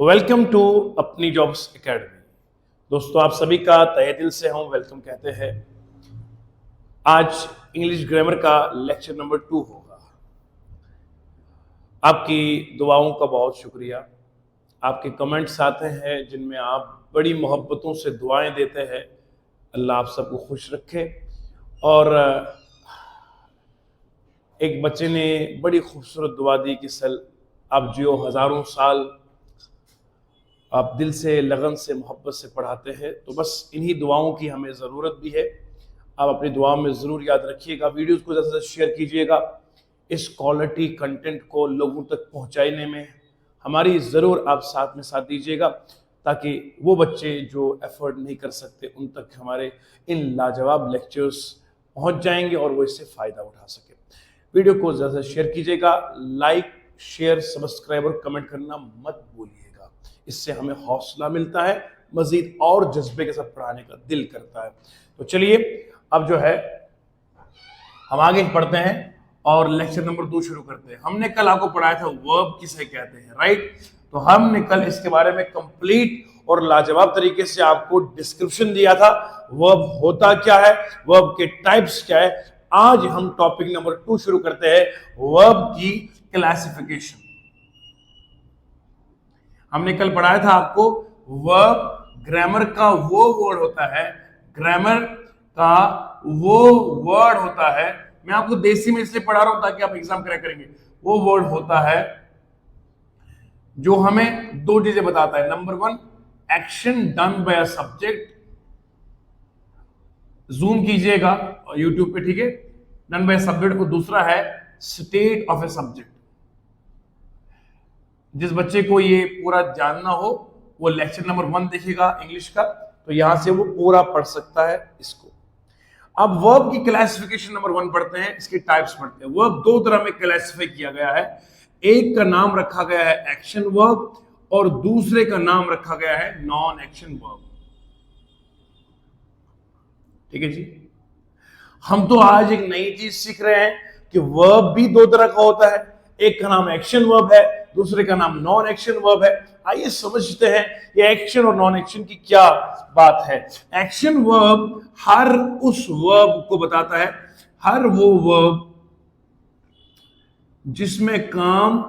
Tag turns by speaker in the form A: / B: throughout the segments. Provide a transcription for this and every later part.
A: Welcome to अपनी jobs academy. दोस्तों, आप सभी का तहे दिल से हम वेलकम कहते हैं। आज इंग्लिश ग्रामर का लेक्चर नंबर 2 होगा। आपकी दुआओं का बहुत शुक्रिया। आपके कमेंट्स आते हैं जिनमें आप बड़ी मोहब्बतों से दुआएं देते हैं। अल्लाह आप सबको खुश रखे। और एक बच्चे ने बड़ी खूबसूरत दुआ दी कि सल आप जियो हज़ारों साल, आप दिल से लगन से मोहब्बत से पढ़ाते हैं। तो बस इन्हीं दुआओं की हमें ज़रूरत भी है। आप अपनी दुआओं में ज़रूर याद रखिएगा। वीडियोस को ज़्यादा से शेयर कीजिएगा। इस क्वालिटी कंटेंट को लोगों तक पहुंचाने में हमारी ज़रूर आप साथ में साथ दीजिएगा, ताकि वो बच्चे जो एफर्ट नहीं कर सकते उन तक हमारे इन लाजवाब लेक्चर्स पहुंच जाएंगे और वो इससे फ़ायदा उठा सके। वीडियो को ज़्यादा से शेयर कीजिएगा। लाइक, शेयर, सब्सक्राइब और कमेंट करना मत भूलिएगा। इससे हमें हौसला मिलता है, मजीद और जज्बे के साथ पढ़ाने का दिल करता है। तो चलिए अब जो है हम आगे पढ़ते हैं और लेक्चर नंबर 2 शुरू करते हैं। हमने कल आपको पढ़ाया था वर्ब किसे कहते हैं, राइट? तो हमने कल इसके बारे में कंप्लीट और लाजवाब तरीके से आपको डिस्क्रिप्शन दिया था। वर्ब होता क्या है, वर्ब के टाइप्स क्या है। आज हम टॉपिक नंबर 2 शुरू करते हैं, वर्ब की क्लासिफिकेशन। हमने कल पढ़ाया था आपको वर्ब ग्रामर का वो वर्ड होता है, ग्रामर का वो वर्ड होता है। मैं आपको देसी में इसलिए पढ़ा रहा हूं ताकि आप एग्जाम क्रैक करेंगे। वो वर्ड होता है जो हमें दो चीजें बताता है। Number 1, action done by a subject. Zoom कीजिएगा यूट्यूब पे, ठीक है? डन बाय सब्जेक्ट को। दूसरा है स्टेट ऑफ ए सब्जेक्ट। जिस बच्चे को ये पूरा जानना हो वो लेक्चर नंबर 1 देखेगा इंग्लिश का, तो यहां से वो पूरा पढ़ सकता है इसको। अब वर्ब की क्लासिफिकेशन नंबर 1 पढ़ते हैं, इसके टाइप्स पढ़ते हैं। वर्ब दो तरह में क्लासिफाई किया गया है। एक का नाम रखा गया है एक्शन वर्ब और दूसरे का नाम रखा गया है नॉन एक्शन वर्ब। ठीक है जी? हम तो आज एक नई चीज सीख रहे हैं कि वर्ब भी दो तरह का होता है। एक का नाम एक्शन वर्ब है, दूसरे का नाम नॉन एक्शन वर्ब है। आइए समझते हैं ये एक्शन और नॉन एक्शन की क्या बात है। एक्शन वर्ब हर उस वर्ब को बताता है, हर वो वर्ब जिसमें काम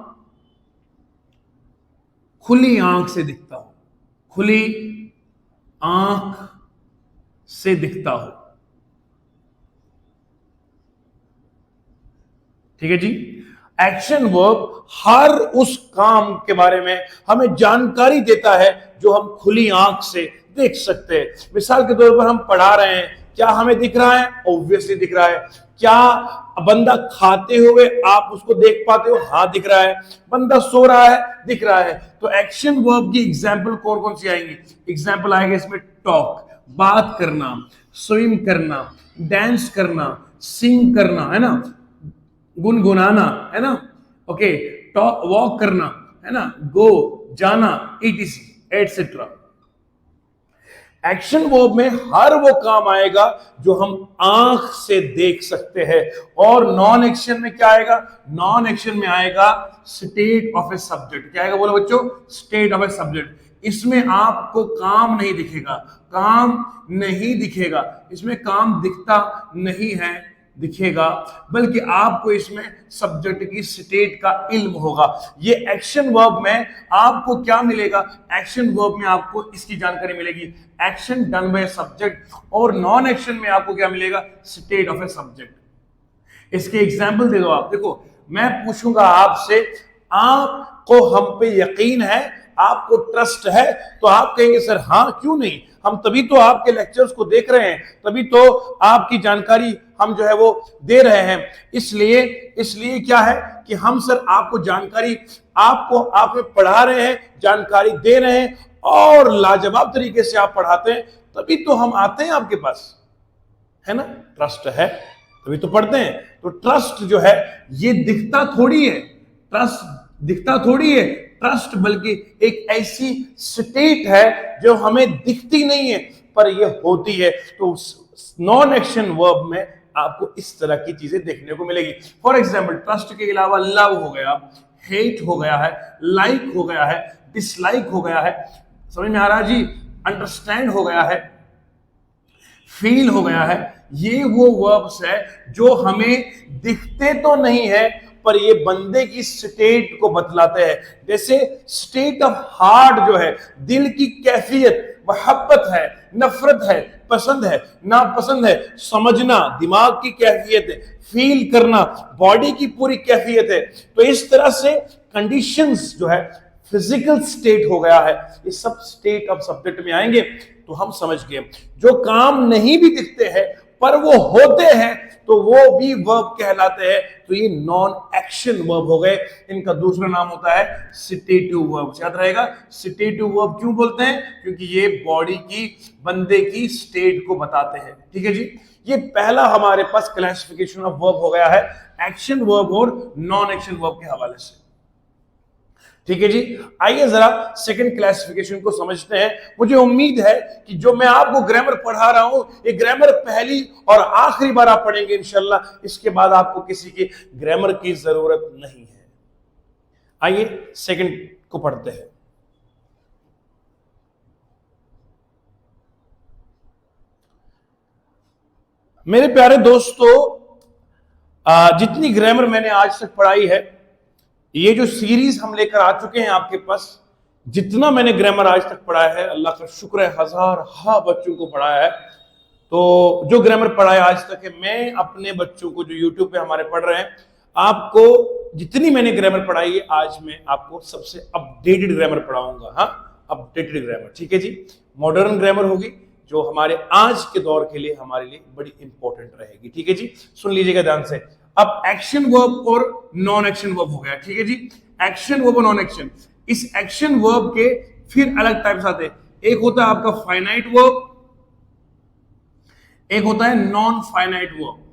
A: खुली आंख से दिखता हो, खुली आंख से दिखता हो। ठीक है जी? एक्शन वर्ब हर उस काम के बारे में हमें जानकारी देता है जो हम खुली आंख से देख सकते हैं। मिसाल के तौर पर हम पढ़ा रहे हैं, क्या हमें दिख रहा है? ऑब्वियसली दिख रहा है। क्या बंदा खाते हुए आप उसको देख पाते हो? हाँ, दिख रहा है। बंदा सो रहा है, दिख रहा है। तो एक्शन वर्ब की एग्जाम्पल कौन कौन सी आएंगी? एग्जाम्पल आएगा इसमें टॉक, बात करना, स्विम करना, डांस करना, सिंग करना, है ना, गुनगुनाना, है ना, ओके, टॉक, वॉक करना, है ना, गो, जाना, etc एटसेट्रा। एक्शन वर्ब में हर वो काम आएगा जो हम आंख से देख सकते हैं। और नॉन एक्शन में क्या आएगा? नॉन एक्शन में आएगा स्टेट ऑफ ए सब्जेक्ट। क्या आएगा बोलो बच्चों? State of a subject. इसमें आपको काम नहीं दिखेगा, काम नहीं दिखेगा, इसमें काम दिखता नहीं है, दिखेगा, बल्कि आपको इसमें सब्जेक्ट की स्टेट का इल्म होगा। ये एक्शन वर्ब में आपको क्या मिलेगा? एक्शन वर्ब में आपको इसकी जानकारी मिलेगी, एक्शन डन बाय सब्जेक्ट। और नॉन एक्शन में आपको क्या मिलेगा? State of a subject. इसके एग्जाम्पल दे दो आप। देखो, मैं पूछूंगा आपसे, आपको हम पे यकीन है, आपको ट्रस्ट है? तो आप कहेंगे सर हाँ, क्यों नहीं, हम तभी तो आपके लेक्चर्स को देख रहे हैं, तभी तो आपकी जानकारी हम जो है वो दे रहे हैं। इसलिए क्या है कि हम सर आपको जानकारी, आपको आप पढ़ा रहे हैं, जानकारी दे रहे हैं और लाजवाब तरीके से आप पढ़ाते हैं, तभी तो हम आते हैं आपके पास, है ना? ट्रस्ट है तभी तो पढ़ते हैं। तो ट्रस्ट जो है ये दिखता थोड़ी है, ट्रस्ट दिखता थोड़ी है, ट्रस्ट बल्कि एक ऐसी स्टेट है जो हमें दिखती नहीं है पर ये होती है। तो नॉन एक्शन वर्ब में आपको इस तरह की चीजें देखने को मिलेगी। फॉर एग्जाम्पल, ट्रस्ट के अलावा लव हो गया, हेट हो गया है, लाइक हो गया है, डिसलाइक हो गया है, समझ में आ रहा है जी, अंडरस्टैंड हो गया है, फील हो गया है, ये वो वर्ब्स है जो हमें दिखते तो नहीं है पर ये बंदे की स्टेट को बतलाते हैं। जैसे स्टेट ऑफ हार्ट जो है, दिल की कैफियत, मोहब्बत है, नफरत है, पसंद है, नापसंद है, समझना, दिमाग की कैफियत है, फील करना, बॉडी की पूरी कैफियत है। तो इस तरह से कंडीशंस जो है, फिजिकल स्टेट हो गया है, ये सब स्टेट ऑफ सब्जेक्ट में आएंगे तो हम समझ गए। जो काम नहीं भी दिखते हैं पर वो होते हैं तो वो भी वर्ब कहलाते हैं। तो ये नॉन एक्शन वर्ब हो गए। इनका दूसरा नाम होता है सिटेटिव वर्ब। याद रहेगा, सिटेटिव वर्ब क्यों बोलते हैं? क्योंकि ये बॉडी की, बंदे की स्टेट को बताते हैं। ठीक है जी, ये पहला हमारे पास क्लासिफिकेशन ऑफ वर्ब हो गया है, एक्शन वर्ब और नॉन एक्शन वर्ब के हवाले से। ठीक है जी, आइए जरा सेकंड क्लासिफिकेशन को समझते हैं। मुझे उम्मीद है कि जो मैं आपको ग्रामर पढ़ा रहा हूं, ये ग्रामर पहली और आखिरी बार आप पढ़ेंगे इंशाल्लाह। इसके बाद आपको किसी की ग्रामर की जरूरत नहीं है। आइए सेकंड को पढ़ते हैं। मेरे प्यारे दोस्तों, जितनी ग्रामर मैंने आज तक पढ़ाई है, ये जो सीरीज हम लेकर आ चुके हैं आपके पास, जितना मैंने ग्रामर आज तक पढ़ाया है, अल्लाह का शुक्र है, हजार बच्चों को पढ़ाया है। तो जो ग्रामर पढ़ाया आज तक है, मैं अपने बच्चों को जो यूट्यूब पे हमारे पढ़ रहे हैं, आपको जितनी मैंने ग्रामर पढ़ाई है, आज मैं आपको सबसे अपडेटेड ग्रामर पढ़ाऊंगा। हाँ, अपडेटेड ग्रामर। ठीक है जी, मॉडर्न ग्रामर होगी जो हमारे आज के दौर के लिए, हमारे लिए बड़ी इंपॉर्टेंट रहेगी। ठीक है जी, सुन लीजिएगा ध्यान से। अब एक्शन वर्ब और नॉन एक्शन वर्ब हो गया। ठीक है जी, एक्शन वर्ब और नॉन एक्शन। इस एक्शन वर्ब के फिर अलग टाइप्स आते हैं। एक होता है आपका फाइनाइट वर्ब, एक होता है नॉन फाइनाइट वर्ब।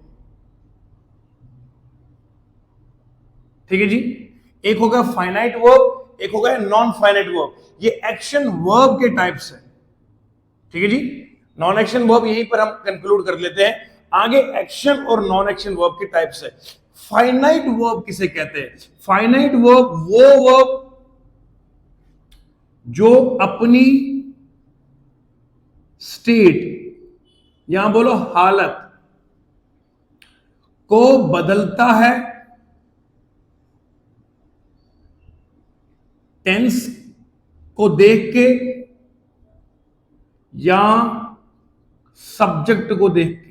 A: ठीक है जी, एक होगा फाइनाइट वर्ब, एक होगा नॉन फाइनाइट वर्ब। ये एक्शन वर्ब के टाइप्स है। ठीक है जी, नॉन एक्शन वर्ब यहीं पर हम कंक्लूड कर लेते हैं। आगे एक्शन और नॉन एक्शन वर्ब के टाइप्स है। फाइनाइट वर्ब किसे कहते हैं? फाइनाइट वर्ब वो वर्ब जो अपनी स्टेट, यहां बोलो हालत, को बदलता है टेंस को देख के या सब्जेक्ट को देख के।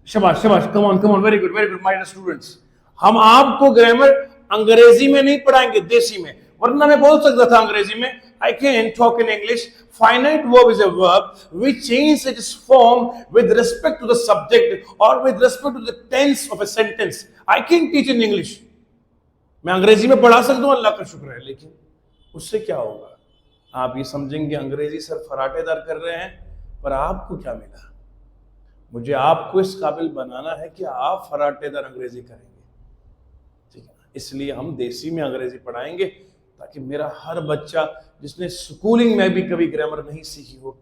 A: शाबाश शाबाश, come on, very good my students. हम आपको ग्रामर अंग्रेजी में नहीं पढ़ाएंगे, देसी में, वरना मैं बोल सकता था अंग्रेजी में, I can talk in English. Finite verb is a verb which changes its form with respect to the subject or with respect to the tense of a sentence. I can teach in English. मैं अंग्रेजी में पढ़ा सकता हूं, अल्लाह का शुक्र है, लेकिन उससे क्या होगा? आप ये समझेंगे अंग्रेजी सर फराटेदार कर रहे हैं, पर आपको क्या मिला? मुझे आपको इस काबिल बनाना है कि आप फराटेदार अंग्रेजी करेंगे। ठीक है, इसलिए हम देसी में अंग्रेजी पढ़ाएंगे ताकि मेरा हर बच्चा जिसने स्कूलिंग में भी कभी ग्रामर नहीं सीखी हो,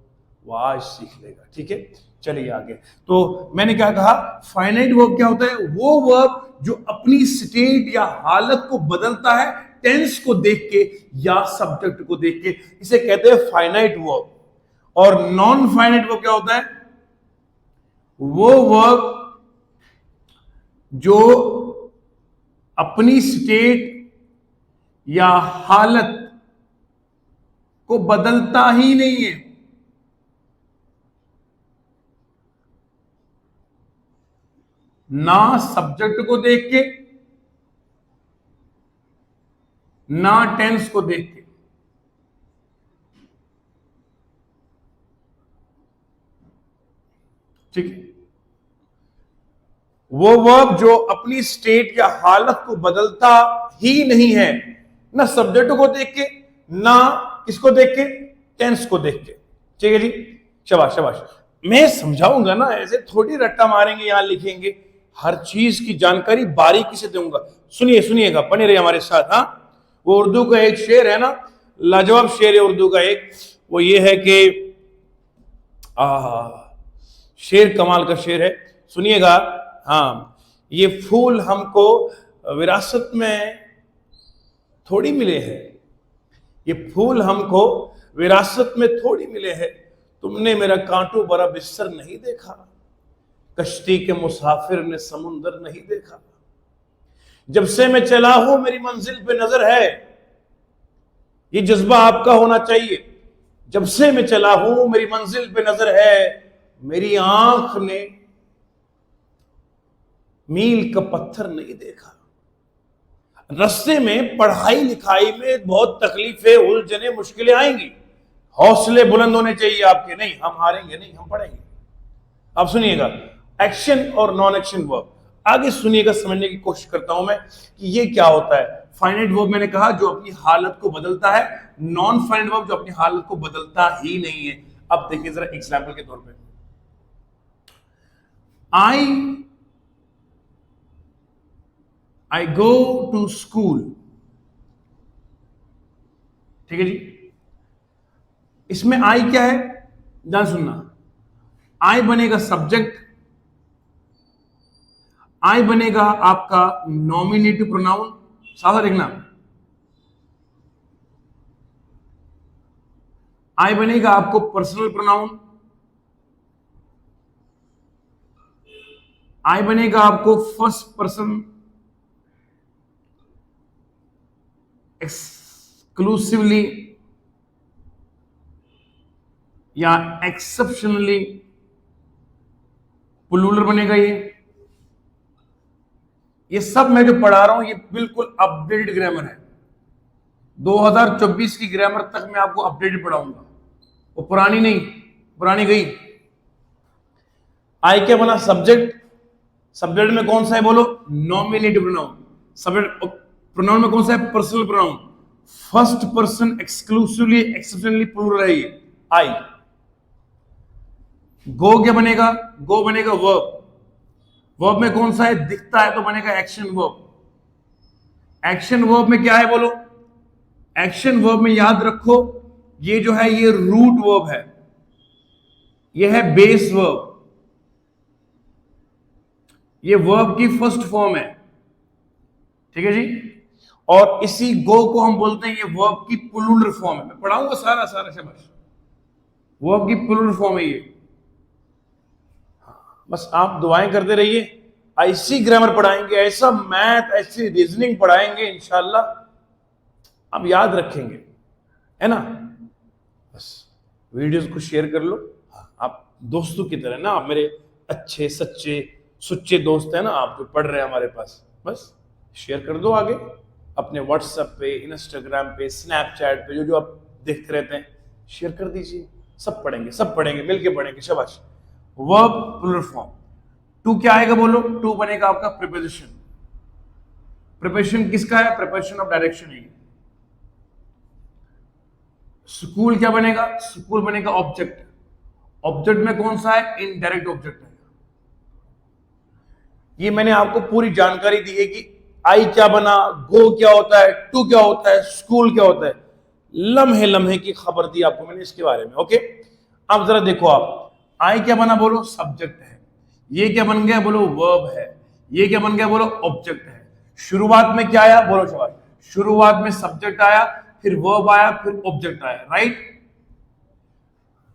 A: वो आज सीख लेगा। ठीक है, चलिए आगे। तो मैंने क्या कहा, फाइनाइट वर्ब क्या होता है? वो वर्ब जो अपनी स्टेट या हालत को बदलता है टेंस को देख के या सब्जेक्ट को देख के, इसे कहते हैं फाइनाइट वर्ब। और नॉन फाइनाइट वर्ब क्या होता है? वो वर्ब जो अपनी स्टेट या हालत को बदलता ही नहीं है, ना सब्जेक्ट को देख के ना टेंस को देख के। ठीक है, वो वर्ब जो अपनी स्टेट या हालत को बदलता ही नहीं है, ना सब्जेक्ट को देख के ना किसको देख के, टेंस को देख के। ठीक है जी, शाबाश शाबाश। मैं समझाऊंगा ना, ऐसे थोड़ी रट्टा मारेंगे यहां लिखेंगे, हर चीज की जानकारी बारीकी से दूंगा। सुनिएगा, बने रहिए हमारे साथ। हाँ, वो उर्दू का एक शेर है ना, लाजवाब शेर है उर्दू का एक, वो ये है कि शेर कमाल का शेर है, सुनिएगा। हाँ, ये फूल हमको विरासत में थोड़ी मिले हैं, ये फूल हमको विरासत में थोड़ी मिले हैं। तुमने मेरा कांटों भरा बिस्तर नहीं देखा, कश्ती के मुसाफिर ने समुंदर नहीं देखा। जब से मैं चला हूं मेरी मंजिल पे नजर है, ये जज्बा आपका होना चाहिए। जब से मैं चला हूं मेरी मंजिल पे नजर है, मेरी आंख ने मील का पत्थर नहीं देखा। रास्ते में पढ़ाई लिखाई में बहुत तकलीफें, उलझने, मुश्किलें आएंगी। हौसले बुलंद होने चाहिए आपके। नहीं हम हारेंगे, नहीं हम पढ़ेंगे। अब सुनिएगा, एक्शन और नॉन एक्शन वर्ब आगे सुनिएगा, समझने की कोशिश करता हूं मैं कि ये क्या होता है। फाइनाइट वर्ब मैंने कहा जो अपनी हालत को बदलता है, नॉन फाइनाइट वर्ब जो अपनी हालत को बदलता ही नहीं है। अब देखिए जरा एग्जाम्पल के तौर पे, आई गो टू स्कूल। ठीक है जी, इसमें आई क्या है, ध्यान सुनना। आई बनेगा सब्जेक्ट, आई बनेगा आपका नॉमिनेटिव प्रोनाउन। साधा देखना, आई बनेगा आपको पर्सनल प्रोनाउन, आई बनेगा आपको फर्स्ट पर्सन एक्सक्लूसिवली या एक्सेप्शनली प्लूरल बनेगा। ये सब मैं जो पढ़ा रहा हूं ये बिल्कुल अपडेटेड ग्रामर है। 2024 की ग्रामर तक मैं आपको अपडेटेड पढ़ाऊंगा, वो पुरानी नहीं, पुरानी गई। आई क्या बना, सब्जेक्ट। सब्जेक्ट में कौन सा है बोलो, नॉमिनेटिव प्रोनाउन। सब्जेक्ट प्रोनाउन में कौन सा है, personal pronoun. First person exclusively exceptionally plural है ये आई। गो क्या बनेगा, गो बनेगा वर्ब। वर्ब में कौन सा है, दिखता है तो बनेगा एक्शन वर्ब। एक्शन वर्ब में क्या है बोलो, एक्शन वर्ब में याद रखो ये जो है ये रूट वर्ब है, ये है बेस वर्ब, ये वर्ब की फर्स्ट फॉर्म है। ठीक है जी, और इसी गो को हम बोलते हैं ये वर्ब की प्लूरल फॉर्म है। मैं पढ़ाऊंगा सारा सारा शब्द, वर्ब की प्लूरल फॉर्म है ये। बस आप दुआएं करते रहिए, ऐसी ग्रामर पढ़ाएंगे, ऐसा मैथ, ऐसी रीजनिंग पढ़ाएंगे, इंशाल्लाह आप याद रखेंगे, है ना। बस वीडियोस को शेयर कर लो, आप दोस्तों की तरह ना, आप मेरे अच्छे सच्चे सुच्चे दोस्त हैं ना, आप जो पढ़ रहे हैं हमारे पास, बस शेयर कर दो आगे अपने व्हाट्सएप पे, इंस्टाग्राम पे, स्नैपचैट पे, जो जो आप देखते रहते हैं शेयर कर दीजिए। सब पढ़ेंगे, सब पढ़ेंगे, मिलके पढ़ेंगे, शाबाश। Verb plural form. टू क्या आएगा बोलो, टू बनेगा आपका प्रीपोजिशन। प्रीपोजिशन किसका है, प्रीपोजिशन ऑफ डायरेक्शन है। स्कूल क्या बनेगा, स्कूल बनेगा ऑब्जेक्ट। ऑब्जेक्ट में कौन सा है, इनडायरेक्ट ऑब्जेक्ट है। ये मैंने आपको पूरी जानकारी दी है कि आई क्या बना, गो क्या होता है, टू क्या होता है, स्कूल क्या होता है। लम्हे लम्हे की खबर दी आपको मैंने इसके बारे में। ओके, अब जरा देखो आप, आई क्या बना बोलो, सब्जेक्ट है। ये क्या बन गया बोलो, वर्ब है। ये क्या बन गया बोलो, ऑब्जेक्ट है। शुरुआत में क्या आया बोलो, शाबाश, शुरुआत में सब्जेक्ट आया, फिर वर्ब आया, फिर ऑब्जेक्ट आया, राइट।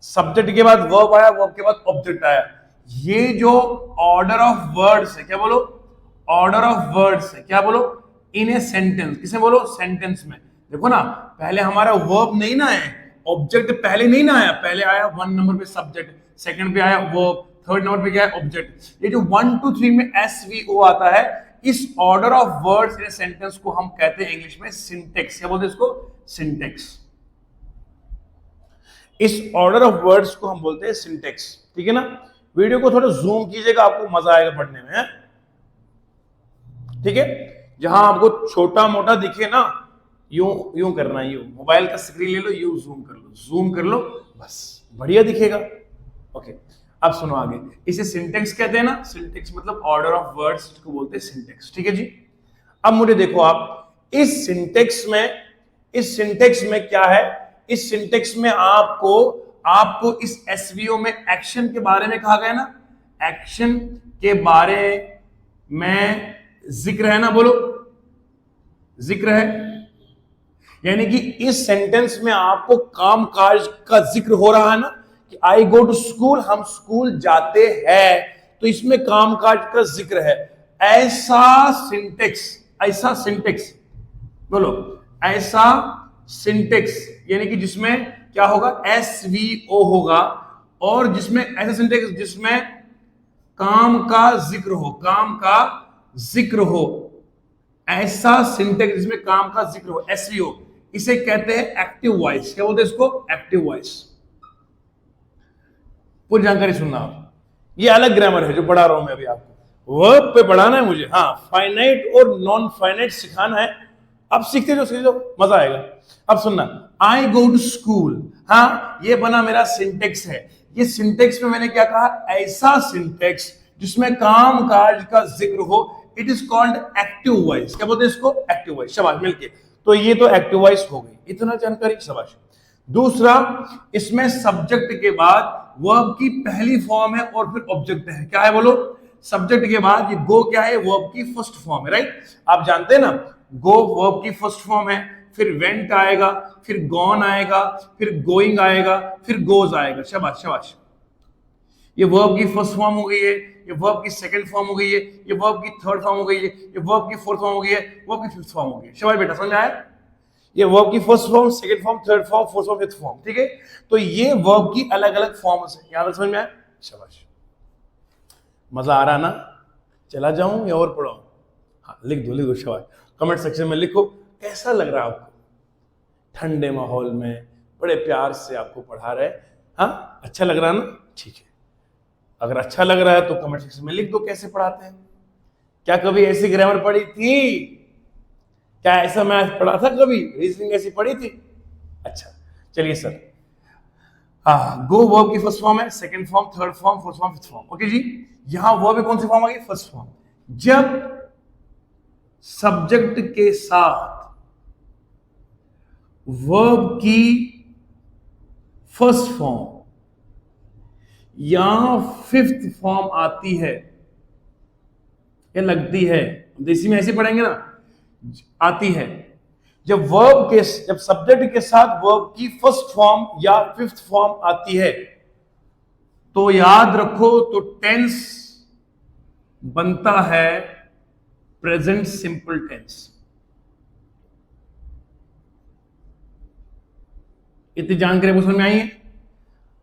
A: सब्जेक्ट के बाद वर्ब आया, वर्ब के बाद ऑब्जेक्ट आया। ये जो ऑर्डर ऑफ वर्ड्स है, क्या बोलो, ऑर्डर ऑफ वर्ड्स है, क्या बोलो, इन ए सेंटेंस। किसे बोलो, सेंटेंस में। देखो ना, पहले हमारा वर्ब नहीं ना है, ऑब्जेक्ट पहले नहीं ना आया, पहले आया 1 नंबर पे सब्जेक्ट, सेकंड पे आया वर्ब, थर्ड नंबर पे क्या है, ऑब्जेक्ट। ये जो 1 2 3 में SVO आता है, इस order of words in a sentence को हम कहते हैं इंग्लिश में सिंटेक्स। क्या बोलते हैं इसको, सिंटेक्स। इस ऑर्डर ऑफ वर्ड्स को हम बोलते हैं सिंटेक्स। ठीक है ना। वीडियो को थोड़ा जूम कीजिएगा, आपको मजा आएगा पढ़ने में, है? ठीक है। जहां आपको छोटा मोटा दिखे ना, यूं यूं करना है, यूं मोबाइल का स्क्रीन ले लो, यूं जूम कर लो, जूम कर लो, बस बढ़िया दिखेगा। ओके, अब सुनो आगे। इसे सिंटेक्स कहते हैं ना, सिंटेक्स मतलब ऑर्डर ऑफ वर्ड्स को बोलते हैं सिंटेक्स। ठीक है जी। अब मुझे देखो आप, इस सिंटेक्स में क्या है, इस सिंटेक्स में आपको इस एसवीओ में एक्शन के बारे में कहा गया ना, एक्शन के बारे में जिक्र है ना, बोलो जिक्र है। यानी कि इस सेंटेंस में आपको काम काज का जिक्र हो रहा है ना, कि आई गो टू स्कूल, हम स्कूल जाते हैं, तो इसमें काम काज का जिक्र है। ऐसा सिंटेक्स बोलो, ऐसा सिंटेक्स यानी कि जिसमें क्या होगा, SVO होगा, और जिसमें ऐसा सिंटेक्स जिसमें काम का जिक्र हो, ऐसा सिंटेक्स जिसमें काम का जिक्र हो, SVO, इसे कहते हैं एक्टिव वॉइस। क्या बोलते हैं इसको? Active voice. पूरी जानकारी सुनना आप, ये अलग ग्रामर है जो पढ़ा रहा हूं मैं अभी आपको, वर्ब पे पढ़ाना है मुझे। हाँ, फाइनाइट और नॉन फाइनाइट सिखाना है, अब सीखते जो मजा आएगा। अब सुनना, आई गो टू स्कूल, हाँ ये बना मेरा सिंटेक्स है। ये सिंटेक्स में मैंने क्या कहा, ऐसा सिंटेक्स जिसमें काम काज का जिक्र हो, it is called active voice. क्या बोलते हैं इसको? Active voice. शाबाश, मिलके। तो ये तो एक्टिव वॉइस हो गई, इतना जानकारी, शाबाश। दूसरा, इसमें सब्जेक्ट के बाद वर्ब की पहली फॉर्म है और फिर ऑब्जेक्ट है। क्या है बोलो? सब्जेक्ट के बाद ये गो क्या है? वर्ब की फर्स्ट फॉर्म है, राइट? आप जानते हैं ना, गो वर्ब की फर्स्ट फॉर्म है, फिर वेंट आएगा, फिर गॉन आएगा, फिर गोइंग आएगा, फिर गोज आएगा। शाबाश शाबाश। ये वर्ब की फर्स्ट फॉर्म हो गई है, ये वर्ब की सेकंड फॉर्म हो गई है, ये वर्ब की थर्ड फॉर्म हो गई है, ये वर्ब की फोर्थ फॉर्म हो गई है, वर्ब की फिफ्थ फॉर्म हो गई है। शाबाश बेटा, समझ आया? ये वर्ब की first form, second form, third form, fourth form, fifth form, ठीक है? तो ये वर्ब की अलग अलग फॉर्म्स है। यहां तक समझ में आया? शाबाश। मजा आ रहा ना? चला जाऊं या और पढ़ाऊं? हाँ, लिख दो शाबाश। कमेंट सेक्शन में लिखो कैसा लग रहा है आपको। ठंडे माहौल में बड़े प्यार से आपको पढ़ा रहे, हाँ अच्छा लग रहा है ना? ठीक है, अगर अच्छा लग रहा है तो कमेंट सेक्शन में लिख दो कैसे पढ़ाते हैं। क्या कभी ऐसी ग्रामर पढ़ी थी? क्या ऐसा मैथ पढ़ा था कभी? रीजनिंग ऐसी पढ़ी थी? अच्छा चलिए सर, हाँ, गो वर्ब की फर्स्ट फॉर्म है, second form, third form, fourth form, fifth form. Okay जी, यहां वर्ब कौन सी फॉर्म आ गई? First form. जब सब्जेक्ट के साथ वर्ब की फर्स्ट फॉर्म या फिफ्थ फॉर्म आती है या लगती है, देसी में ऐसे पढ़ेंगे ना, आती है, जब सब्जेक्ट के साथ वर्ब की फर्स्ट फॉर्म या फिफ्थ फॉर्म आती है, तो याद रखो, तो टेंस बनता है प्रेजेंट सिंपल टेंस। इतनी जानकारी समझ में आई है?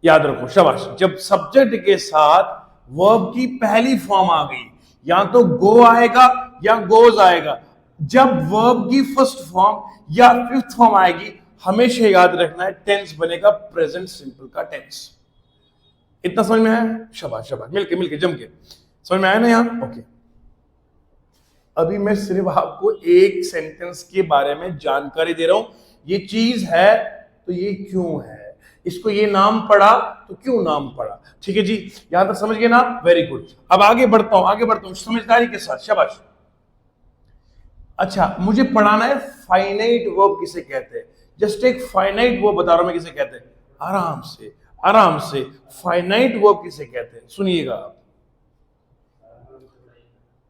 A: याद रखो, शाबाश। जब सब्जेक्ट के साथ वर्ब की पहली फॉर्म आ गई, या तो गो आएगा या गोज आएगा। जब वर्ब की फर्स्ट फॉर्म या फिफ्थ फॉर्म आएगी, हमेशा याद रखना है टेंस बनेगा प्रेजेंट सिंपल का टेंस। इतना समझ में आया? शाबाश शाबाश, मिलके जम के समझ में आया ना यहां? ओके। अभी मैं सिर्फ आपको एक सेंटेंस के बारे में जानकारी दे रहा हूं, ये चीज है तो ये क्यों है, इसको ये नाम पड़ा तो क्यों नाम पड़ा। ठीक है जी, यहां तक समझ गए ना? Very good. अब आगे बढ़ता हूं समझदारी के साथ, शाबाश। अच्छा, मुझे पढ़ाना है फाइनाइट वर्ब किसे कहते हैं। जस्ट एक फाइनाइट वर्ब बता रहा हूं मैं किसे कहते हैं। आराम से फाइनाइट वर्ब किसे कहते हैं, सुनिएगा आप।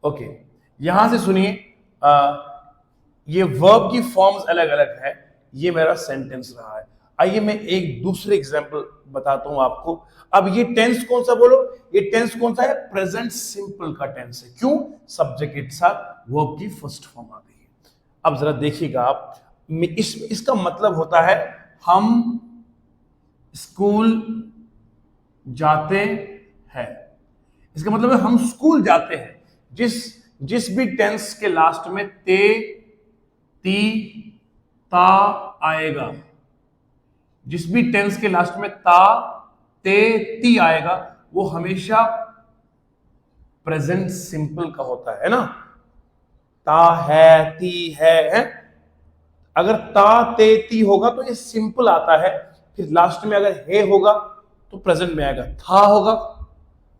A: ओके, यहां से सुनिए, ये वर्ब की फॉर्म्स अलग अलग है, ये मेरा सेंटेंस रहा है। आइए मैं एक दूसरे एग्जांपल बताता हूं आपको। अब ये टेंस कौन सा बोलो? ये टेंस कौन सा है? प्रेजेंट सिंपल का टेंस है। क्यों? सब्जेक्ट के साथ वर्ब की फर्स्ट फॉर्म आ गई है। अब जरा देखिएगा आप, इसका मतलब होता है हम स्कूल जाते हैं। इसका मतलब है हम स्कूल जाते हैं। जिस भी टेंस के लास्ट में ते, ती, ता आएगा, जिस भी टेंस के लास्ट में ता, ते, ती आएगा, वो हमेशा प्रेजेंट सिंपल का होता है ना। ता है, ती है। अगर ता, ते, ती होगा तो ये सिंपल आता है। फिर लास्ट में अगर है होगा तो प्रेजेंट में आएगा। था होगा,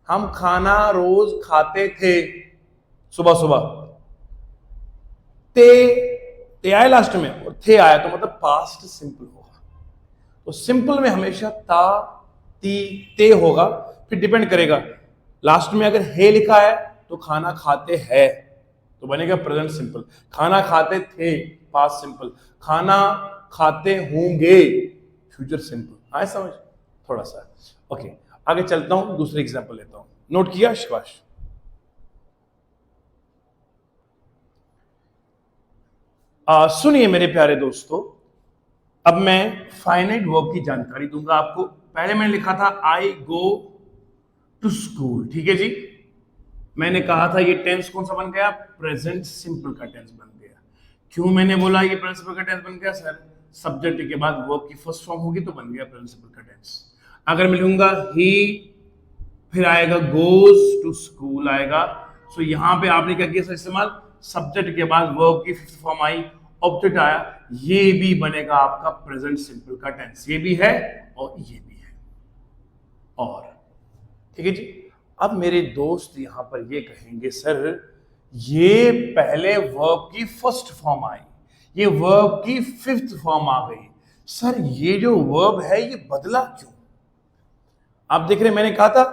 A: हम खाना रोज खाते थे सुबह सुबह। ते आए लास्ट में और थे आया तो मतलब पास्ट सिंपल होगा। तो सिंपल में हमेशा ता, ती, ते होगा। फिर डिपेंड करेगा, लास्ट में अगर है लिखा है तो खाना खाते हैं तो बनेगा प्रेजेंट सिंपल। खाना खाते थे पास्ट सिंपल। खाना खाते होंगे, फ्यूचर सिंपल। आए समझ थोड़ा सा? ओके, आगे चलता हूं, दूसरे एग्जांपल लेता हूं। नोट किया शिवाश? सुनिए मेरे प्यारे दोस्तों, अब मैं फाइनाइट वर्ब की जानकारी दूंगा आपको। पहले मैंने लिखा था आई गो टू स्कूल, ठीक है जी। मैंने कहा था ये टेंस कौन सा बन गया? प्रेजेंट सिंपल का टेंस बन गया। क्यों मैंने बोला ये प्रेजेंट सिंपल का टेंस बन गया? सर, सब्जेक्ट के बाद वर्ब की फर्स्ट फॉर्म होगी तो बन गया प्रेजेंट सिंपल का टेंस। अगर मैं लूंगा ही, फिर आएगा गोज टू स्कूल आएगा, सो यहां पे आपने क्या किया सर इस्तेमाल? सब्जेक्ट के बाद वर्ब की फिफ्थ फॉर्म आई, ऑब्जेक्ट आया, ये भी बनेगा आपका प्रेजेंट सिंपल का टेंस। ये भी है और ये भी है। और ठीक है जी। अब मेरे दोस्त यहां पर ये कहेंगे सर ये पहले वर्ब की फर्स्ट फॉर्म आई, ये वर्ब की फिफ्थ फॉर्म आ गई, सर ये जो वर्ब है ये बदला क्यों? आप देख रहे हैं, मैंने कहा था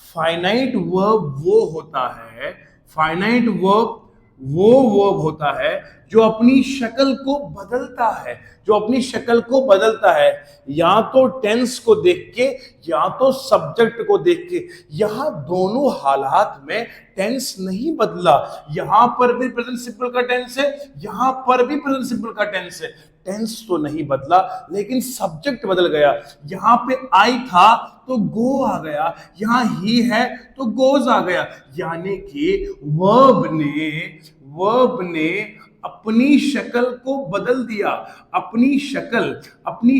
A: फाइनाइट वर्ब वो होता है, फाइनाइट वर्ब वो वर्ब होता है जो अपनी शक्ल को बदलता है, जो अपनी शक्ल को बदलता है, या तो टेंस को देख के या तो सब्जेक्ट को देख के। यहां दोनों हालात में टेंस नहीं बदला, यहां पर भी प्रेजेंट सिंपल का टेंस है, यहां पर भी प्रेजेंट सिंपल का टेंस है। टेंस तो नहीं बदला लेकिन सब्जेक्ट बदल गया। यहां पे आई था तो गो आ गया, यहां ही है तो गोज आ गया, यानी कि वर्ब ने अपनी शक्ल को बदल दिया। अपनी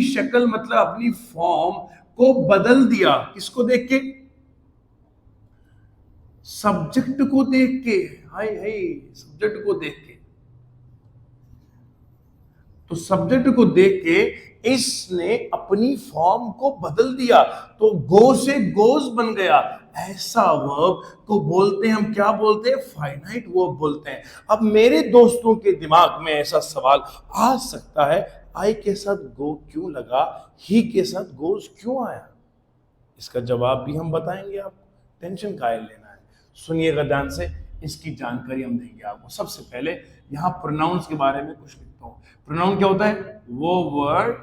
A: शक्ल मतलब अपनी फॉर्म को बदल दिया। किसको देख के? सब्जेक्ट को देख के। हाय हाय, सब्जेक्ट को देख के। तो सब्जेक्ट को देख के इसने अपनी फॉर्म को बदल दिया, तो गो से गोज बन गया। ऐसा वर्ब को बोलते हैं हम, क्या बोलते हैं? फाइनाइट वर्ब बोलते हैं। अब मेरे दोस्तों के दिमाग में ऐसा सवाल आ सकता है, आई के साथ गो क्यों लगा, ही के साथ गोज क्यों आया? इसका जवाब भी हम बताएंगे आपको, टेंशन काहे लेना है। सुनिएगा ध्यान से, इसकी जानकारी हम देंगे आपको। सबसे पहले यहां प्रोनाउंस के बारे में कुछ लिखता हूं। प्रोनाउन क्या होता है? वो वर्ड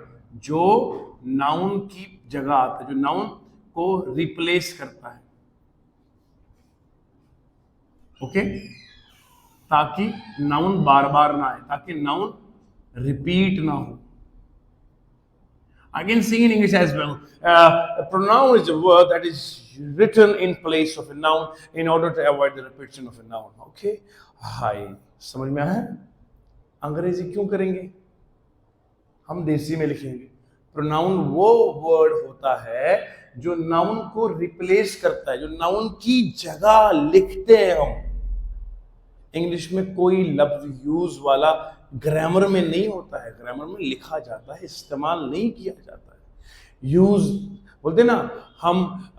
A: जो नाउन की जगह आता है, जो नाउन को रिप्लेस करता है, ओके, ताकि नाउन बार बार ना आए, ताकि नाउन रिपीट ना हो। I can sing in English as well. A pronoun is a word that is written in place of a noun in order to avoid the repetition of a noun. Okay? हाय, समझ में आया? अंग्रेजी क्यों करेंगे? हम देसी में लिखेंगे। प्रोनाउन वो वर्ड होता है जो नाउन को रिप्लेस करता है, जो नाउन की जगह लिखते हैं हम। इंग्लिश में कोई लफ्ज यूज वाला ग्रामर में नहीं होता है, ग्रामर में लिखा जाता है, इस्तेमाल नहीं किया जाता है। यूज बोलते ना हम,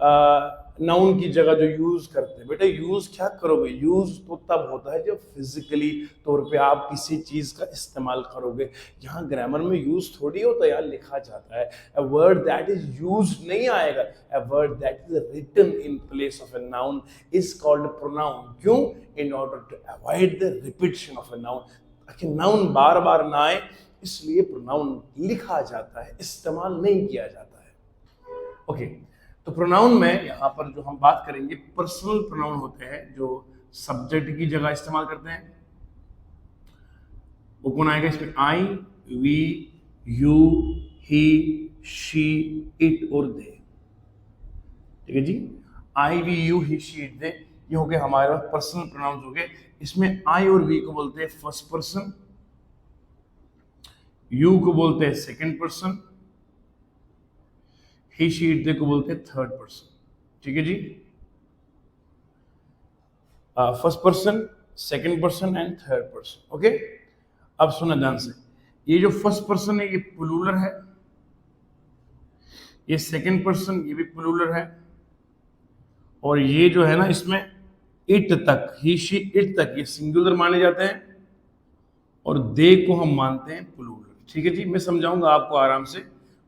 A: नाउन की जगह जो यूज करते हैं। बेटा यूज क्या करोगे? यूज तो तब होता है जब फिजिकली तौर पे आप किसी चीज का इस्तेमाल करोगे। यहाँ ग्रामर में यूज थोड़ी होता है, यहाँ लिखा जाता है। A word that is used नहीं आएगा। A word that is written in place of a noun is called a pronoun. क्यों? In order to avoid the repetition of a noun, ताकि नाउन बार बार ना आए, इसलिए प्रोनाउन लिखा जाता है, इस्तेमाल नहीं किया जाता है। ओके, तो प्रोनाउन में यहां पर जो हम बात करेंगे, पर्सनल प्रोनाउन होते हैं जो सब्जेक्ट की जगह इस्तेमाल करते हैं। वो कौन आएगा इसमें? I, we, you, he, she, it और दे। ठीक है जी। I, we, you, he, she, it, they, ये हो गए हमारे पास पर्सनल प्रोनाउंस हो गए। इसमें आई और वी को बोलते हैं फर्स्ट पर्सन, यू को बोलते हैं second person, he, she, it, they को बोलते हैं थर्ड पर्सन। ठीक है जी। First person, second person and third person. Okay, अब सुना ध्यान से, ये जो फर्स्ट पर्सन है ये प्लूरल है, ये सेकंड पर्सन ये भी प्लूरल है, और ये जो है ना इसमें इट तक, ही, शी, इट तक ये सिंगुलर माने जाते हैं, और दे को हम मानते हैं प्लूरल। ठीक है जी, मैं समझाऊंगा आपको आराम से।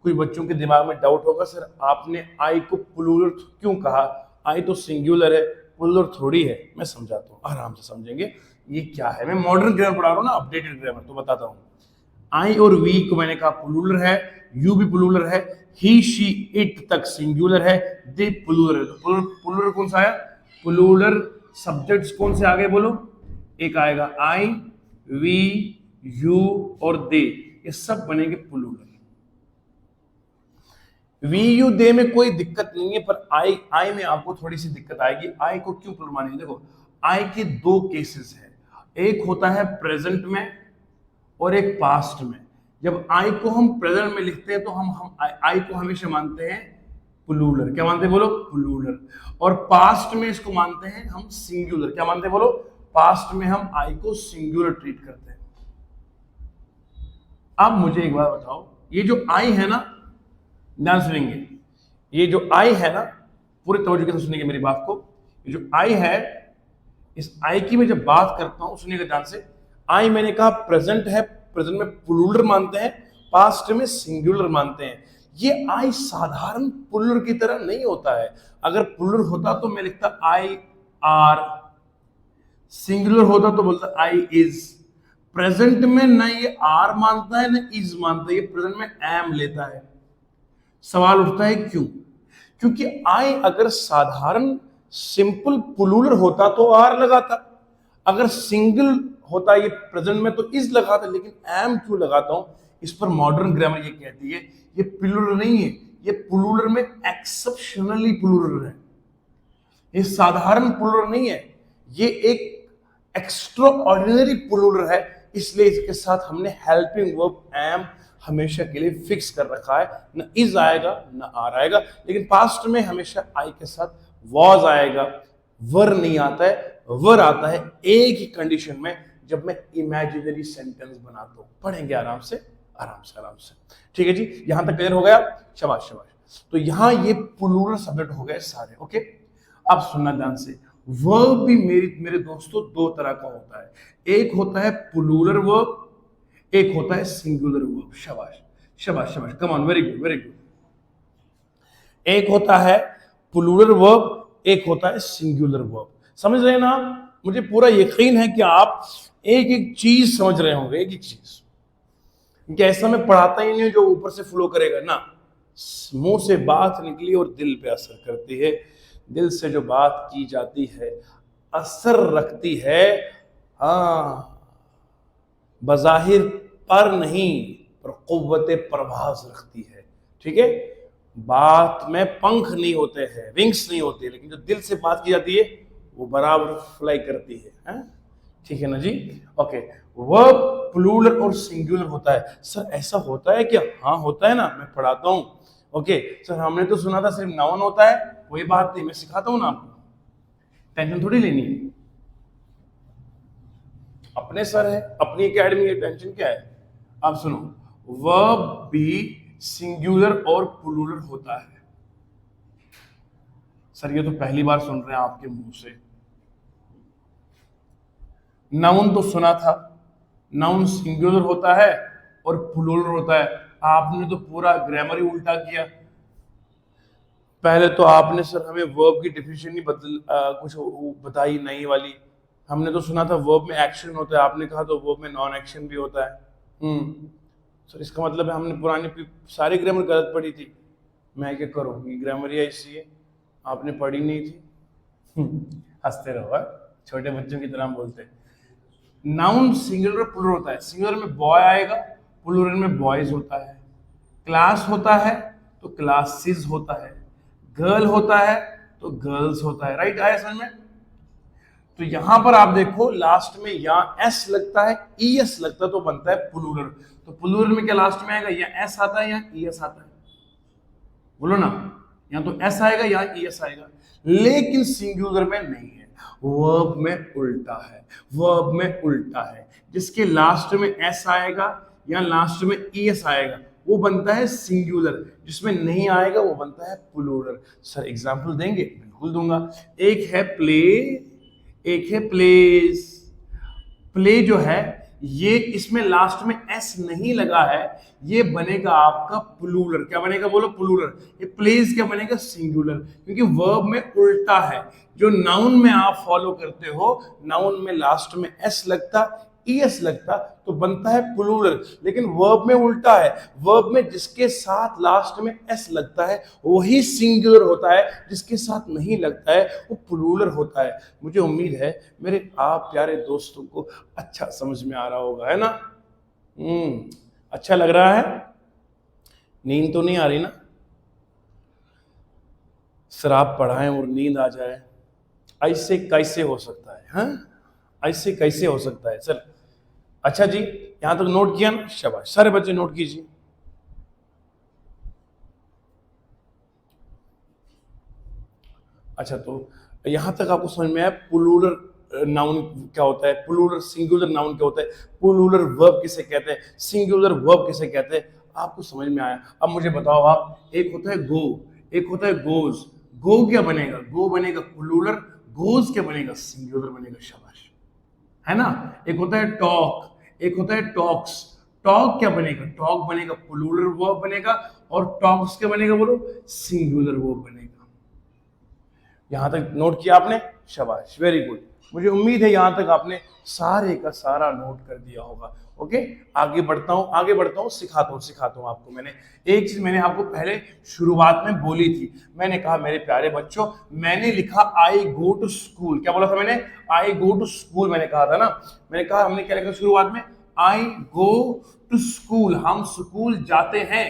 A: कोई बच्चों के दिमाग में डाउट होगा, सर आपने आई को प्लूरल क्यों कहा? आई तो सिंगुलर है, प्लूरल थोड़ी है। मैं समझाता हूँ, आराम से समझेंगे ये क्या है। मैं मॉडर्न ग्रामर पढ़ा रहा हूँ ना, अपडेटेड ग्रामर, तो बताता हूँ। आई और वी को मैंने कहा प्लूरल है, यू भी प्लूरल है, ही शी इट तक सिंगुलर है, दे प्लूरल है। तो प्लूरल कौन सा आया? प्लूरल सब्जेक्ट्स कौन से आ गए बोलो? एक आएगा आई, वी, यू और दे, ये सब बनेंगे प्लूरल। वी यू दे में कोई दिक्कत नहीं है, पर आई में आपको थोड़ी सी दिक्कत आएगी। आई को क्यों प्लूरल मानेंगे? देखो आई के दो केसेस है, एक होता है प्रेजेंट में और एक पास्ट में। जब आई को हम प्रेजेंट में लिखते हैं तो हम आई को हमेशा मानते हैं प्लूरल। क्या मानते हैं बोलो? प्लूरल। और पास्ट में इसको मानते हैं हम सिंगुलर। क्या मानते हैं बोलो? पास्ट में हम आई को सिंगुलर ट्रीट करते हैं। अब मुझे एक बात बताओ, ये जो आई है ना, ध्यान सुनेंगे, ये जो आई है ना, पूरी तवज्जो से सुनेंगे मेरी बात को। ये जो आई है, इस आई की मैं जब बात करता हूं, सुनिएगा ध्यान से। आई मैंने कहा प्रेजेंट है, प्रेजेंट में प्लूरल मानते हैं, पास्ट में सिंगुलर मानते हैं। ये आई साधारण प्लूरल की तरह नहीं होता है। अगर प्लूरल होता तो मैं लिखता आई आर, सिंगुलर होता तो बोलता आई इज। प्रेजेंट में ना ये आर मानता है ना इज मानता है, ये प्रेजेंट में एम लेता है। सवाल उठता है क्यों? क्योंकि आई अगर साधारण सिंपल प्लूरल होता तो आर लगाता, अगर सिंगल होता ये प्रेजेंट में तो इज लगाता, लेकिन एम क्यों लगाता हूं? इस पर मॉडर्न ग्रामर ये कहती है ये प्लूरल नहीं है, ये प्लूरल में एक्सेप्शनली प्लूरल है। ये साधारण प्लूरल नहीं है, ये एक एक्स्ट्रा ऑर्डिनरी प्लूरल है। इसलिए इसके साथ हमने हेल्पिंग वर्ब एम हमेशा के लिए फिक्स कर रखा है। न इज आएगा न आर आएगा, लेकिन पास्ट में हमेशा आई के साथ वॉज आएगा। वर नहीं आता है, वर आता है एक ही कंडीशन में, जब मैं इमेजिनरी सेंटेंस बनाता हूं। पढ़ेंगे आराम से आराम से आराम से, ठीक है जी? यहां तक क्लियर हो गया? शाबाश शाबाश। तो यहां ये प्लूरल सब्जेक्ट हो गए सारे। ओके, अब सुनना ध्यान से। वर्ब भी मेरे दोस्तों दो तरह का होता है, एक होता है प्लूरल वर्ब, एक होता है सिंगुलर वर्ब। शाबाश शाबाश शाबाश, come on, very good very good. एक होता है प्लूरल वर्ब, एक होता है सिंगुलर वर्ब। समझ रहे हैं ना? मुझे पूरा यकीन है कि आप एक एक चीज समझ रहे होंगे, एक एक चीज। क्या ऐसा मैं पढ़ाता ही नहीं जो ऊपर से फ्लो करेगा ना, मुंह से बात निकली और दिल पे असर करती है। दिल से जो बात की जाती है असर रखती है, हाँ, बज़ाहिर पर नहीं पर कुव्वते परवाज रखती है। ठीक है, बात में पंख नहीं होते हैं, विंग्स नहीं होते, लेकिन जो दिल से बात की जाती है वो बराबर फ्लाई करती है। ठीक है ना जी? ओके, वर्ब प्लूरल और सिंगुलर होता है। सर ऐसा होता है क्या? हाँ होता है ना, मैं पढ़ाता हूँ। ओके सर, हमने तो सुना था सिर्फ नाउन होता है। कोई बात नहीं, मैं सिखाता हूँ ना आपको, टेंशन थोड़ी लेनी है। अपने सर है, अपनी एकेडमी है, टेंशन क्या है? आप सुनो, वर्ब भी सिंगुलर और प्लूरल होता है। सर ये तो पहली बार सुन रहे हैं आपके मुंह से। नाउन तो सुना था, नाउन सिंगुलर होता है और प्लूरल होता है। आपने तो पूरा ग्रामर ही उल्टा किया। पहले तो आपने सर हमें वर्ब की डेफिनेशन ही कुछ बताई नई वाली। हमने तो सुना था वर्ब में एक्शन होता है, आपने कहा तो वर्ब में नॉन एक्शन भी होता है। सर इसका मतलब है हमने पुरानी सारी ग्रामर गलत पढ़ी थी। मैं क्या करूँ, ये ग्रामर ही ऐसी है, आपने पढ़ी नहीं थी। हंसते रहो, छोटे बच्चों की तरह बोलते हैं। नाउन सिंगुलर और प्लूरल होता है। सिंगुलर में बॉय आएगा, प्लूरल में बॉयज होता है। क्लास होता है तो क्लासेस होता है, गर्ल होता है तो गर्ल्स होता है। राइट, आया समझ में? तो यहां पर आप देखो लास्ट में या एस लगता है, ई एस लगता है तो बनता है प्लूरल। तो प्लूरल में क्या लास्ट में आएगा? या एस आता है या ई एस आता है? बोलो ना, या तो एस आएगा या ई एस आएगा। लेकिन सिंगुलर में नहीं है, वर्ब में उल्टा है। वर्ब में उल्टा है, जिसके लास्ट में एस आएगा या लास्ट में ई एस आएगा वो बनता है सिंगुलर, जिसमें नहीं आएगा वो बनता है प्लूरल। सर एग्जांपल देंगे? बिल्कुल दूंगा। एक है प्ले, एक है प्लेस। प्ले जो है ये, इसमें लास्ट में एस नहीं लगा है, ये बनेगा आपका प्लूरल। क्या बनेगा बोलो? प्लूरल। ये प्लेस क्या बनेगा? सिंगुलर, क्योंकि वर्ब में उल्टा है। जो नाउन में आप फॉलो करते हो, नाउन में लास्ट में एस लगता, ईएस लगता तो बनता है प्लूरल, लेकिन वर्ब में उल्टा है। वर्ब में जिसके साथ लास्ट में एस लगता है वही सिंगुलर होता है, जिसके साथ नहीं लगता है वो प्लूरल होता है। मुझे उम्मीद है मेरे आप प्यारे दोस्तों को अच्छा समझ में आ रहा होगा, है ना? अच्छा लग रहा है? नींद तो नहीं आ रही ना? शराब पढ़ाएं और नींद आ जाए, ऐसे कैसे हो सकता है? हाँ, ऐसे कैसे हो सकता है? चल, अच्छा जी, यहां तक नोट किया ना? शाबाश, सारे बच्चे नोट कीजिए। अच्छा, तो यहां तक आपको समझ में आया प्लूरल नाउन क्या होता है, प्लूरल सिंगुलर नाउन क्या होता है, प्लूरल वर्ब किसे कहते हैं, सिंगुलर वर्ब किसे कहते हैं, आपको समझ में आया? अब मुझे बताओ आप, एक होता है गो, एक होता है गोज। गो क्या बनेगा? गो बनेगा प्लूरल, गोज क्या बनेगा? सिंगुलर बनेगा। शाबाश, है ना? एक होता है टॉक, एक होता है टॉक्स। टॉक क्या बनेगा? टॉक बनेगा प्लूरल वर्ब बनेगा, और टॉक्स क्या बनेगा बोलो? सिंगुलर वर्ब बनेगा। यहां तक नोट किया आपने? शाबाश, वेरी गुड। मुझे उम्मीद है यहां तक आपने सारे का सारा नोट कर दिया होगा। ओके, आगे बढ़ता हूं, आगे बढ़ता हूं, सिखाता हूं आपको। मैंने एक चीज मैंने आपको पहले शुरुआत में बोली थी। मैंने कहा मेरे प्यारे बच्चों, मैंने लिखा आई गो टू स्कूल। क्या बोला था मैंने? आई गो टू स्कूल मैंने कहा था ना। मैंने कहा हमने क्या लिखा शुरुआत में? आई गो टू स्कूल, हम स्कूल जाते हैं।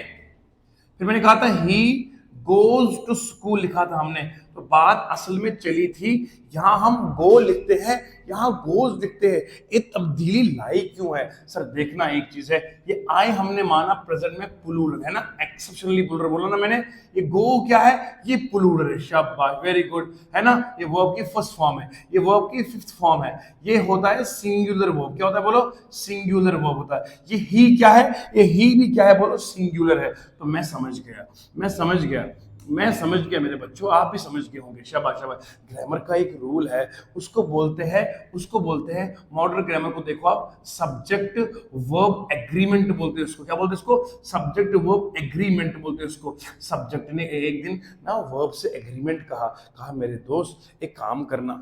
A: फिर मैंने कहा था ही गोज टू स्कूल लिखा था हमने। तो बात असल में चली थी, यहां हम गो लिखते हैं, यहां गोज लिखते हैं। ये तब्दीली लाई क्यों है सर? देखना एक चीज है, ये आई हमने माना प्रेजेंट में प्लूरल है ना, एक्सेप्शनली प्लूरल बोला ना मैंने। ये गो क्या है? ये प्लूरल है। शाबाश, वेरी गुड, है ना? ये वर्ब की फर्स्ट फॉर्म है, ये वर्ब की फिफ्थ फॉर्म है। ये होता है सिंगुलर वर्ब। क्या होता है बोलो? सिंगुलर वर्ब होता है। ये ही क्या है? ये ही भी क्या है बोलो? सिंगुलर है। तो मैं समझ गया, मैं समझ गया, मैं समझ गया मेरे बच्चों, आप भी समझ गए होंगे। शाबाश शाबाश। ग्रामर का एक रूल है, उसको बोलते हैं मॉडर्न ग्रामर को देखो आप, सब्जेक्ट वर्ब एग्रीमेंट बोलते हैं उसको। क्या बोलते हैं उसको? सब्जेक्ट वर्ब एग्रीमेंट बोलते हैं उसको। सब्जेक्ट ने एक दिन ना वर्ब से एग्रीमेंट कहा मेरे दोस्त एक काम करना।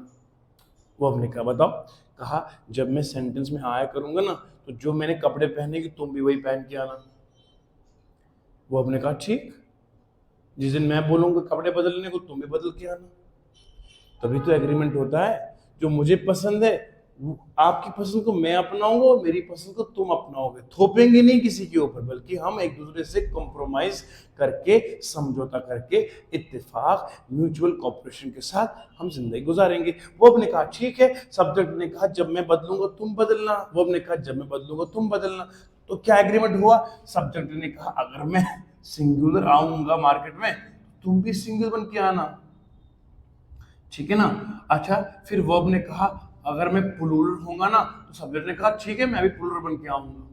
A: वर्ब ने कहा बताओ? कहा जब मैं सेंटेंस में आया करूंगा ना, तो जो मैंने कपड़े पहने कि तुम भी वही पहन के आना। वर्ब ने कहा ठीक, जिस दिन मैं बोलूंगा कपड़े बदलने को तुम भी बदल के आना। तभी तो एग्रीमेंट होता है। जो मुझे पसंद है आपकी पसंद को मैं अपनाऊंगा और मेरी पसंद को तुम अपनाओगे। थोपेंगे नहीं किसी के ऊपर, बल्कि हम एक दूसरे से कॉम्प्रोमाइज करके, समझौता करके, इत्तेफाक, म्यूचुअल कॉपरेशन के साथ हम जिंदगी गुजारेंगे। वो ने कहा ठीक है। सब्जेक्ट ने कहा जब मैं बदलूंगा तुम बदलना। वो ने कहा जब मैं बदलूंगा तुम बदलना। तो क्या एग्रीमेंट हुआ? सब्जेक्ट ने कहा अगर मैं सिंगुलर आऊंगा मार्केट में, तुम भी सिंगल बन के आना। ठीक है ना? अच्छा, फिर वर्ब ने कहा अगर मैं प्लूरल होऊंगा ना, तो सब्जेक्ट ने कहा ठीक है मैं भी प्लूरल बन के आऊंगा।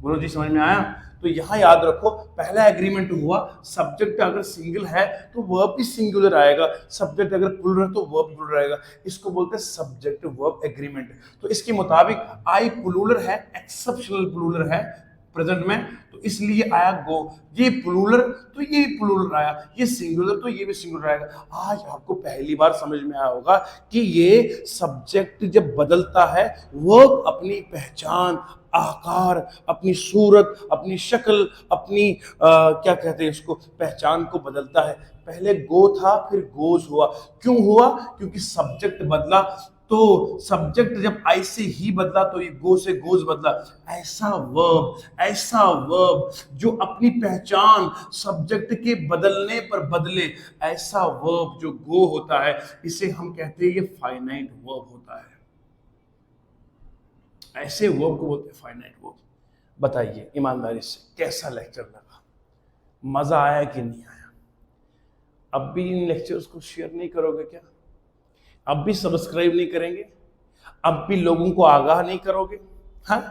A: बोलो जी, समझ में आया? तो यहां याद रखो, पहला एग्रीमेंट हुआ, सब्जेक्ट अगर सिंगल है तो वर्ब भी सिंगुलर आएगा, सब्जेक्ट अगर प्लूरल है तो वर्ब प्लूरल आएगा। इसको बोलते हैं सब्जेक्ट वर्ब एग्रीमेंट। तो इसके मुताबिक आई प्लूरल है, एक्सेप्शनल प्लूरल है प्रेजेंट में, तो इसलिए आया गो। ये प्लूरल तो ये प्लूरल आया, ये सिंगुलर तो ये भी सिंगुलर आएगा। आज आपको पहली बार समझ में आया होगा कि ये सब्जेक्ट जब बदलता है, वर्ब अपनी पहचान, आकार, अपनी सूरत, अपनी शक्ल, अपनी क्या कहते हैं इसको, पहचान को बदलता है। पहले गो था, फिर गोज हुआ। क्यों हुआ? क्योंकि सब्जेक्ट बदला। तो सब्जेक्ट जब आई से ही बदला तो ये गो से गोज बदला। ऐसा वर्ब जो अपनी पहचान सब्जेक्ट के बदलने पर बदले, ऐसा वर्ब जो गो होता है, इसे हम कहते हैं ये फाइनाइट वर्ब होता है। ऐसे वर्ब को बोलते हैं फाइनाइट वर्ब। बताइए ईमानदारी से कैसा लेक्चर लगा? मजा आया कि नहीं आया? अब भी इन लेक्चर्स को शेयर नहीं करोगे क्या? अब भी सब्सक्राइब नहीं करेंगे? अब भी लोगों को आगाह नहीं करोगे? हाँ,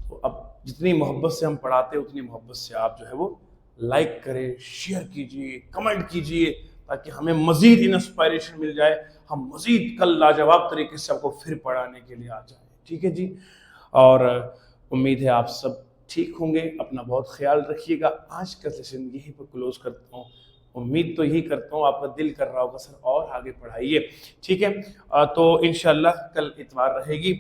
A: तो अब जितनी मोहब्बत से हम पढ़ाते हैं उतनी मोहब्बत से आप जो है वो लाइक करें, शेयर कीजिए, कमेंट कीजिए, ताकि हमें मजीद इंस्पायरेशन मिल जाए, हम मजीद कल लाजवाब तरीके से आपको फिर पढ़ाने के लिए आ जाए। ठीक है जी? और उम्मीद है आप सब ठीक होंगे। अपना बहुत ख्याल रखिएगा। आज का सेशन यहीं पर क्लोज करता हूँ। उम्मीद तो यही करता हूँ आपका दिल कर रहा होगा सर और आगे पढ़ाइए, ठीक है। तो इंशाल्लाह कल इतवार रहेगी,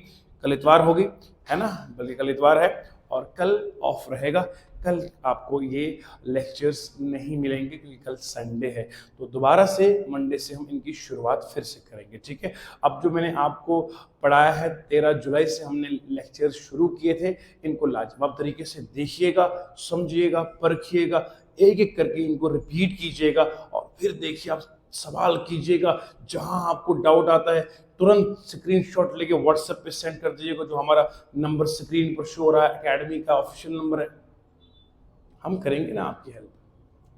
A: कल इतवार होगी, है ना, बल्कि कल इतवार है और कल ऑफ रहेगा। कल आपको ये लेक्चर्स नहीं मिलेंगे क्योंकि कल संडे है, तो दोबारा से मंडे से हम इनकी शुरुआत फिर से करेंगे, ठीक है। अब जो मैंने आपको पढ़ाया है 13 जुलाई से हमने लेक्चर शुरू किए थे, इनको लाजवाब तरीके से देखिएगा, समझिएगा, परखिएगा, एक एक करके इनको रिपीट कीजिएगा और फिर देखिए आप सवाल कीजिएगा। जहां आपको डाउट आता है तुरंत स्क्रीनशॉट लेके व्हाट्सएप पे सेंड कर दीजिएगा, जो हमारा नंबर स्क्रीन पर शो हो रहा है, एकेडमी का ऑफिशियल नंबर है। हम करेंगे ना आपकी हेल्प,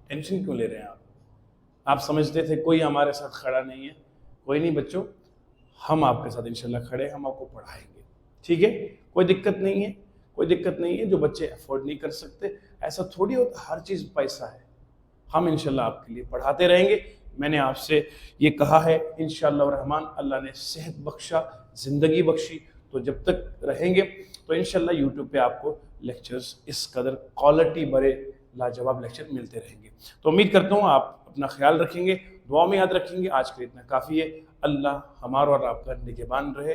A: टेंशन क्यों ले रहे हैं आप समझते थे कोई हमारे साथ खड़ा नहीं है, कोई नहीं बच्चों, हम आपके साथ इंशाल्लाह खड़े हैं, हम आपको पढ़ाएंगे, ठीक है। कोई दिक्कत नहीं है, कोई दिक्कत नहीं है। जो बच्चे अफोर्ड नहीं कर सकते, ऐसा थोड़ी होता, हर चीज़ पैसा है। हम इंशाल्लाह आपके लिए पढ़ाते रहेंगे। मैंने आपसे ये कहा है इंशाल्लाह रहमान, अल्लाह ने सेहत बख्शा, ज़िंदगी बख्शी, तो जब तक रहेंगे तो इंशाल्लाह यूट्यूब पे आपको लेक्चर्स इस कदर क्वालिटी भरे लाजवाब लेक्चर मिलते रहेंगे। तो उम्मीद करता हूँ आप अपना ख्याल रखेंगे, दुआ में याद रखेंगे। आज के लिए इतना काफ़ी है। अल्लाह हमारा और आपका निगहबान रहे।